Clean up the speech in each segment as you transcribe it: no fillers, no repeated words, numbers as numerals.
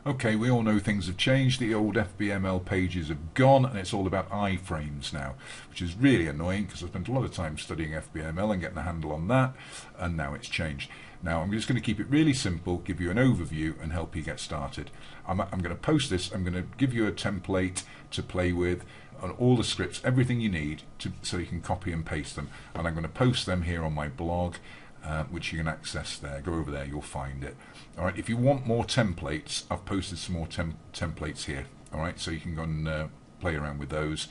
Okay, we all know things have changed. The old FBML pages have gone, and it's all about iframes now, which is really annoying because I spent a lot of time studying FBML and getting a handle on that, and now it's changed. Now I'm just going to keep it really simple, give you an overview, and help you get started. I'm going to post this. I'm going to give you a template to play with, on all the scripts, everything you need so you can copy and paste them, and I'm going to post them here on my blog. Which you can access there. Go over there, you'll find it. Alright, if you want more templates, I've posted some more templates here. Alright, so you can go and play around with those.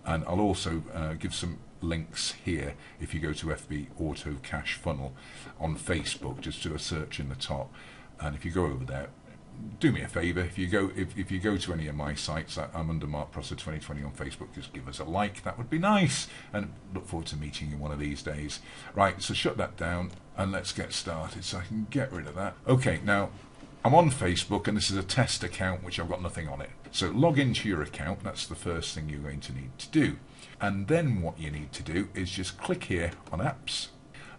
And I'll also give some links here if you go to FB Auto Cache Funnel on Facebook. Just do a search in the top. And if you go over there, do me a favour, if you go to any of my sites, I'm under Mark Prosser 2020 on Facebook, just give us a like, that would be nice, and look forward to meeting you one of these days. Right, so shut that down and let's get started so I can get rid of that. Okay, now I'm on Facebook and this is a test account which I've got nothing on it. So log into your account, that's the first thing you're going to need to do. And then what you need to do is just click here on apps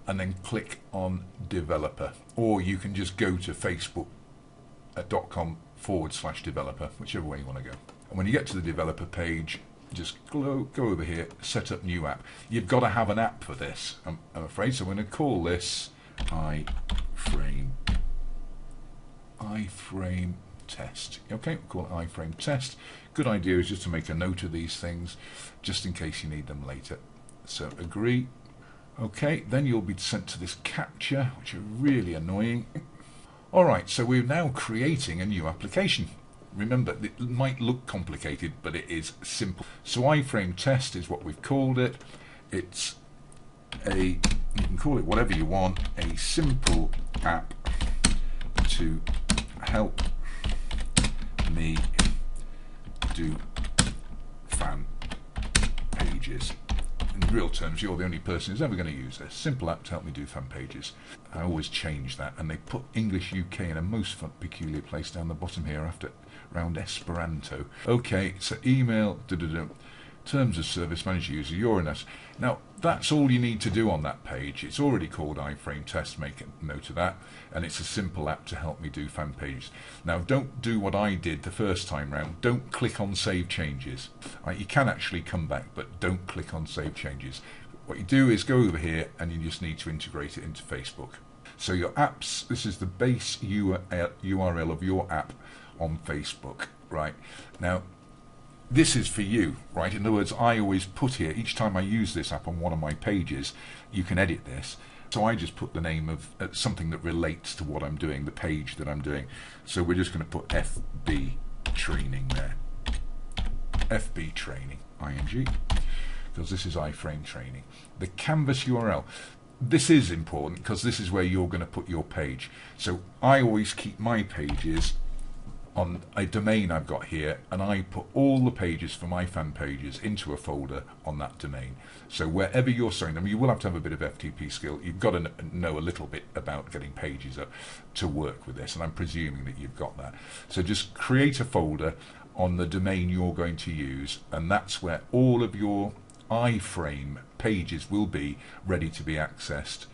and then click on developer, or you can just go to facebook.com/developer, whichever way you want to go. And when you get to the developer page, just go over here, set up new app. You've got to have an app for this, I'm afraid, so I'm going to call this iframe test. Okay, we'll call it iframe test. Good idea is just to make a note of these things, just in case you need them later. So agree. Okay, then you'll be sent to this captcha, which are really annoying. Alright, so we're now creating a new application. Remember, it might look complicated, but it is simple. So iframe test is what we've called it. It's you can call it whatever you want, a simple app to help me do fan pages. In real terms, you're the only person who's ever going to use this. Simple app to help me do fan pages. I always change that, and they put English UK in a most fun, peculiar place down the bottom here after round Esperanto. Okay, so email, terms of service, manage user, you're in us. Now, that's all you need to do on that page. It's already called iframe test, make a note of that, and it's a simple app to help me do fan pages. Now, don't do what I did the first time round. Don't click on save changes. You can actually come back, but don't click on save changes. What you do is go over here and you just need to integrate it into Facebook. So your apps, this is the base URL of your app on Facebook, right? Now, this is for you, right? In other words, I always put here, each time I use this app on one of my pages, you can edit this. So I just put the name of something that relates to what I'm doing, the page that I'm doing. So we're just going to put FB training there. FB training, ing, because this is iframe training. The canvas URL. This is important because this is where you're going to put your page. So I always keep my pages on a domain I've got here, and I put all the pages for my fan pages into a folder on that domain. So wherever you're showing them, you will have to have a bit of FTP skill. You've got to know a little bit about getting pages up to work with this, and I'm presuming that you've got that. So just create a folder on the domain you're going to use, and that's where all of your iframe pages will be ready to be accessed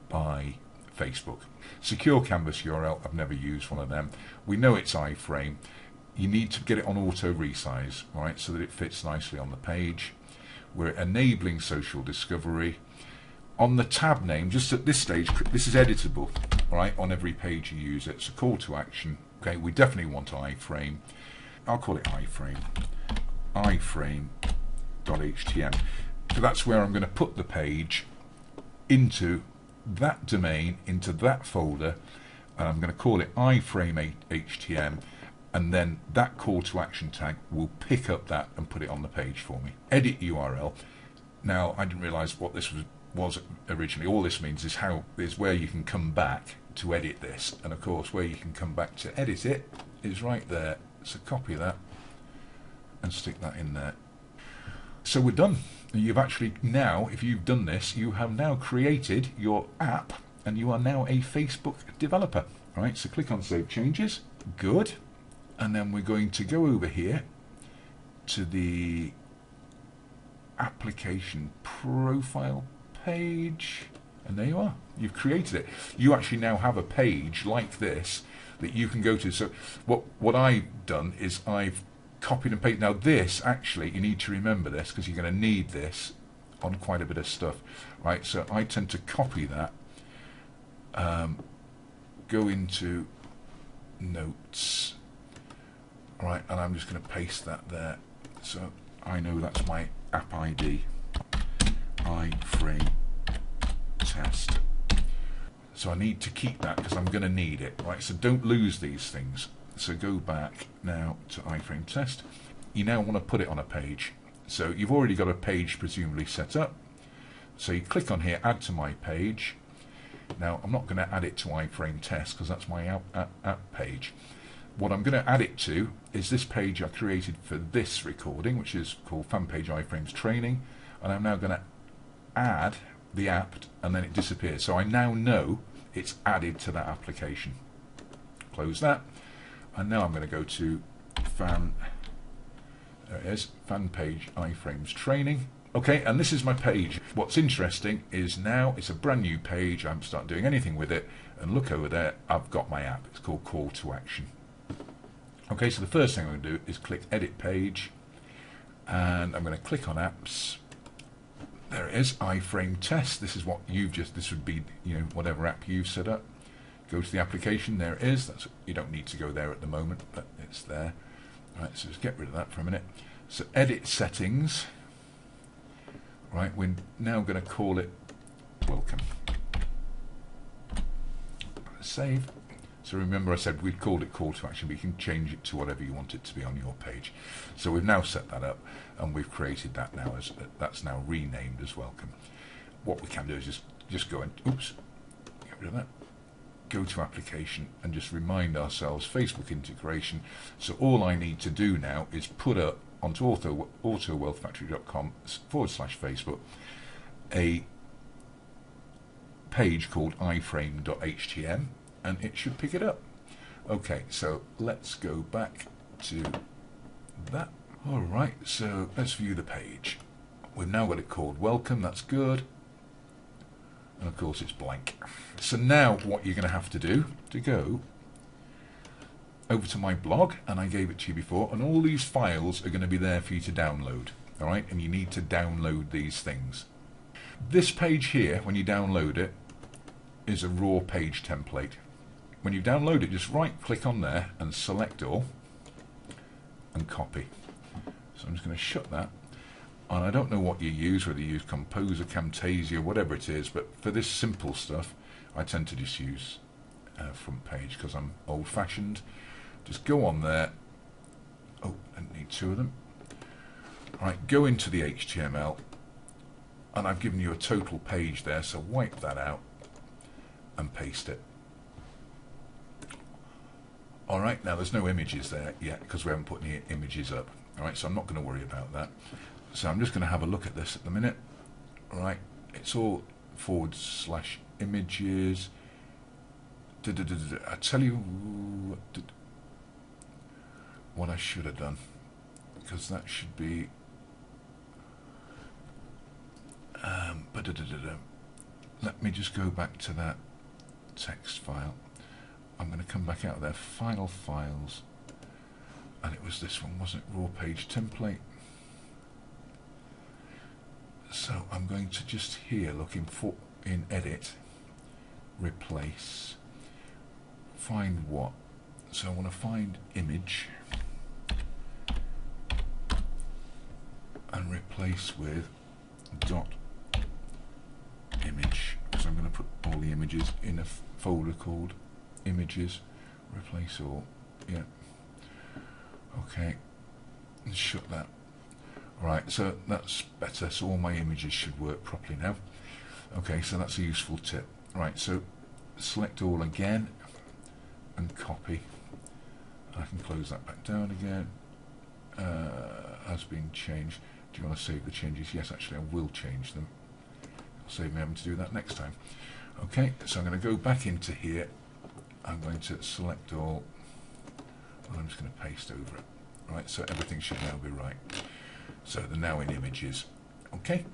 by Facebook. Secure canvas URL, I've never used one of them. We know it's iframe. You need to get it on auto resize, right, so that it fits nicely on the page. We're enabling social discovery. On the tab name, just at this stage, this is editable, right, on every page you use it. It's a call to action. Okay, we definitely want iframe. I'll call it iframe.htm. So that's where I'm going to put the page into that domain, into that folder, and I'm going to call it iframe.htm, and then that call to action tag will pick up that and put it on the page for me. Edit URL. Now, I didn't realize what this was originally. All this means is where you can come back to edit this, and of course where you can come back to edit it is right there. So copy that and stick that in there. So we're done. You've actually now, if you've done this, you have now created your app and you are now a Facebook developer. Right, so click on Save Changes. Good. And then we're going to go over here to the application profile page. And there you are. You've created it. You actually now have a page like this that you can go to. So what I've done is I've copied and pasted. Now this, actually, you need to remember this because you're going to need this on quite a bit of stuff, right? So I tend to copy that, go into notes, right, and I'm just going to paste that there. So I know that's my app ID, iframe test. So I need to keep that because I'm going to need it, right? So don't lose these things. So go back now to iframe test. You now want to put it on a page. So you've already got a page presumably set up. So you click on here, add to my page. Now I'm not going to add it to iframe test because that's my app page. What I'm going to add it to is this page I created for this recording, which is called Fan Page Iframes Training, and I'm now going to add the app, and then it disappears. So I now know it's added to that application. Close that, and now I'm going to go to Fan Page Iframes Training. Okay, and this is my page. What's interesting is now it's a brand new page. I haven't started doing anything with it, and look over there, I've got my app. It's called Call to Action. Okay, so the first thing I'm going to do is click Edit Page, and I'm going to click on Apps. There it is, iframe test. This is what this would be, whatever app you've set up. Go to the application, there it is. You don't need to go there at the moment, but it's there. Right, so just get rid of that for a minute. So edit settings. Right, we're now going to call it welcome. Save. So remember I said we'd called it call to action, but you can change it to whatever you want it to be on your page. So we've now set that up, and we've created that now as that's now renamed as welcome. What we can do is just go and get rid of that. Go to application and just remind ourselves Facebook integration. So all I need to do now is put up onto autowealthfactory.com/Facebook a page called iframe.htm, and it should pick it up. Okay, so let's go back to that. Alright, so let's view the page. We've now got it called welcome, that's good. And of course it's blank. So now what you're going to have to do to go over to my blog, and I gave it to you before, and all these files are going to be there for you to download. Alright, and you need to download these things. This page here, when you download it, is a raw page template. When you download it, just right click on there and select all and copy. So I'm just going to shut that, and I don't know what you use, whether you use Kompozer, Camtasia, whatever it is, but for this simple stuff I tend to just use front page because I'm old-fashioned. Just go on there. Oh, I need two of them. Right, go into the HTML, and I've given you a total page there, so wipe that out and paste it. Alright, now there's no images there yet because we haven't put any images up. Alright, so I'm not going to worry about that. So I'm just going to have a look at this at the minute. Alright, it's all /images. I tell you what I should have done, because that should be let me just go back to that text file. I'm going to come back out of there, final files, and it was this one, wasn't it? Raw page template. So I'm going to just here looking for in edit, replace, find what? So I want to find image and replace with dot image, because I'm going to put all the images in a folder called images, replace all, yeah, okay, and shut that. Right, so that's better, so all my images should work properly now. Okay, so that's a useful tip. Right, so select all again and copy. I can close that back down again. Has been changed. Do you want to save the changes? Yes, actually I will change them. It'll save me having to do that next time. Okay, so I'm going to go back into here. I'm going to select all, and I'm just going to paste over it. Right, so everything should now be right. So they're now in images. Okay,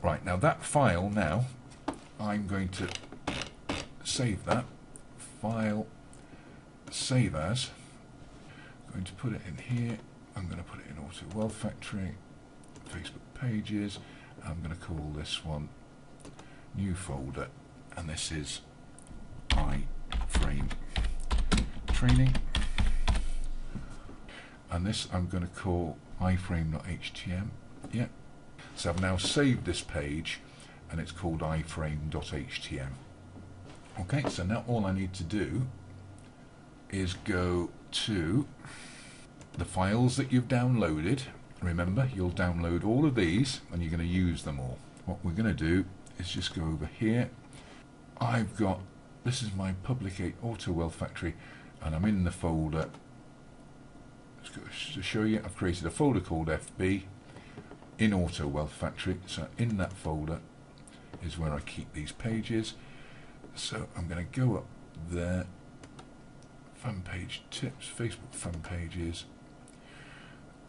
right, now that file now, I'm going to save that, file, save as. I'm going to put it in here. I'm going to put it in Auto Wealth Factory, Facebook pages. I'm going to call this one new folder, and this is iframe training. And this I'm going to call iframe.htm. Yeah. So I've now saved this page, and it's called iframe.htm. Okay, so now all I need to do is go to the files that you've downloaded. Remember, you'll download all of these and you're going to use them all. What we're going to do is just go over here. I've got, this is my public Auto Wealth Factory, and I'm in the folder. To show you, I've created a folder called FB in Auto Wealth Factory. So in that folder is where I keep these pages. So I'm going to go up there, fan page tips, Facebook fan pages,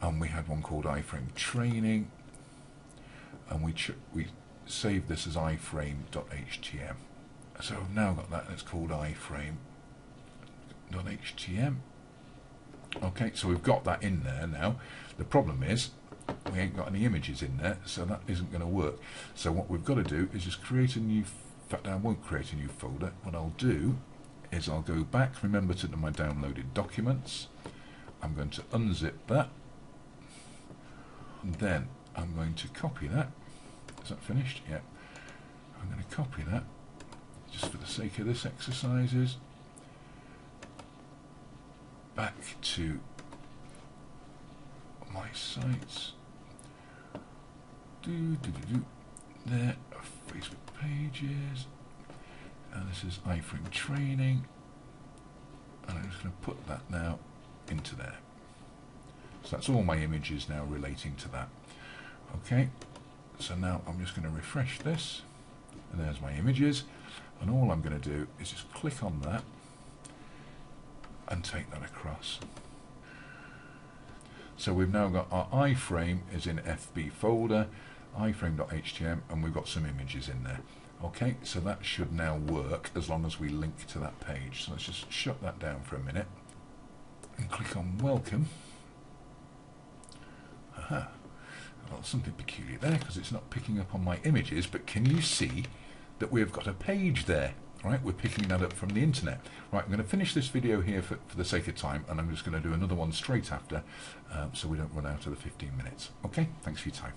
and we had one called iframe training, and we saved this as iframe.htm. So I've now got that, and it's called iframe.htm. Okay, so we've got that in there now. The problem is we ain't got any images in there, so that isn't going to work. So what we've got to do is just create a new, in fact I won't create a new folder. What I'll do is I'll go back, remember, to my downloaded documents. I'm going to unzip that, and then I'm going to copy that. Is that finished? Yeah. I'm going to copy that just for the sake of this exercises back to my sites. There, Facebook pages, and this is iframe training, and I'm just going to put that now into there. So that's all my images now relating to that. Okay, so now I'm just going to refresh this, and there's my images, and all I'm going to do is just click on that and take that across. So we've now got our iframe is in FB folder, iframe.htm, and we've got some images in there. Okay, so that should now work as long as we link to that page. So let's just shut that down for a minute and click on welcome. Aha. Well, something peculiar there because it's not picking up on my images, but can you see that we've got a page there? Right, we're picking that up from the internet. Right, I'm going to finish this video here for the sake of time, and I'm just going to do another one straight after, so we don't run out of the 15 minutes. Okay, thanks for your time.